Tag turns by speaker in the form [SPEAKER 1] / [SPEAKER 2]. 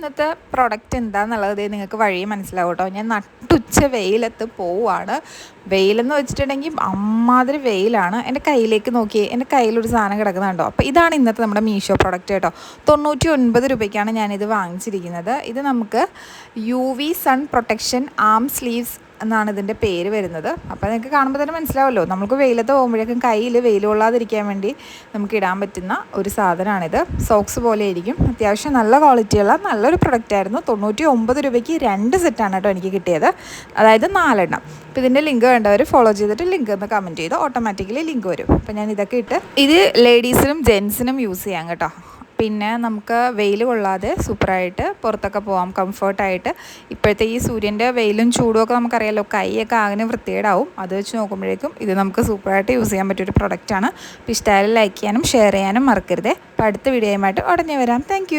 [SPEAKER 1] ഇന്നത്തെ പ്രൊഡക്റ്റ് എന്താണെന്നുള്ളത് നിങ്ങൾക്ക് വഴിയെ മനസ്സിലാവും കേട്ടോ. ഞാൻ നട്ടുച്ച വെയിലത്ത് പോവുകയാണ്. വെയിലെന്ന് വെച്ചിട്ടുണ്ടെങ്കിൽ അമ്മാതിരി വെയിലാണ്. എൻ്റെ കയ്യിലേക്ക് നോക്കിയേ, എൻ്റെ കയ്യിലൊരു സാധനം കിടക്കുന്നുണ്ടോ. അപ്പോൾ ഇതാണ് ഇന്നത്തെ നമ്മുടെ മീഷോ പ്രൊഡക്റ്റ് കേട്ടോ. 99 രൂപയ്ക്കാണ് ഞാനിത് വാങ്ങിച്ചിരിക്കുന്നത്. ഇത് നമുക്ക് UV സൺ പ്രൊട്ടക്ഷൻ ആം സ്ലീവ്സ് എന്നാണ് ഇതിൻ്റെ പേര് വരുന്നത്. അപ്പോൾ നിങ്ങൾക്ക് കാണുമ്പോൾ തന്നെ മനസ്സിലാവുമല്ലോ, നമുക്ക് വെയിലത്ത് പോകുമ്പോഴേക്കും കയ്യിൽ വെയിൽ കൊള്ളാതിരിക്കാൻ വേണ്ടി നമുക്ക് ഇടാൻ പറ്റുന്ന ഒരു സാധനമാണിത്. സോക്സ് പോലെ ആയിരിക്കും. അത്യാവശ്യം നല്ല ക്വാളിറ്റിയുള്ള നല്ലൊരു പ്രൊഡക്റ്റായിരുന്നു. 99 രൂപയ്ക്ക് 2 സെറ്റാണ് കേട്ടോ എനിക്ക് കിട്ടിയത്, അതായത് 4 എണ്ണം. അപ്പോൾ ഇതിൻ്റെ ലിങ്ക് വേണ്ടവർ ഫോളോ ചെയ്തിട്ട് ലിങ്ക് ഒന്ന് കമൻറ്റ് ചെയ്ത് ഓട്ടോമാറ്റിക്കലി ലിങ്ക് വരും. അപ്പോൾ ഞാൻ ഇതൊക്കെ ഇട്ട് ഇത് ലേഡീസിനും ജെൻസിനും യൂസ് ചെയ്യാം കേട്ടോ. പിന്നെ നമുക്ക് വെയിൽ കൊള്ളാതെ സൂപ്പറായിട്ട് പുറത്തൊക്കെ പോകാം കംഫർട്ടായിട്ട്. ഇപ്പോഴത്തെ ഈ സൂര്യൻ്റെ വെയിലും ചൂടും ഒക്കെ നമുക്കറിയാമല്ലോ, കൈയൊക്കെ ആകെ വൃത്തികേടാവും. അത് വെച്ച് നോക്കുമ്പോഴേക്കും ഇത് നമുക്ക് സൂപ്പറായിട്ട് യൂസ് ചെയ്യാൻ പറ്റിയൊരു പ്രൊഡക്റ്റാണ്. അപ്പോൾ ഇഷ്ടമായാലും ലൈക്ക് ചെയ്യാനും ഷെയർ ചെയ്യാനും മറക്കരുത്. അപ്പോൾ അടുത്ത വീഡിയോയുമായിട്ട് ഉടനെ വരാം. താങ്ക്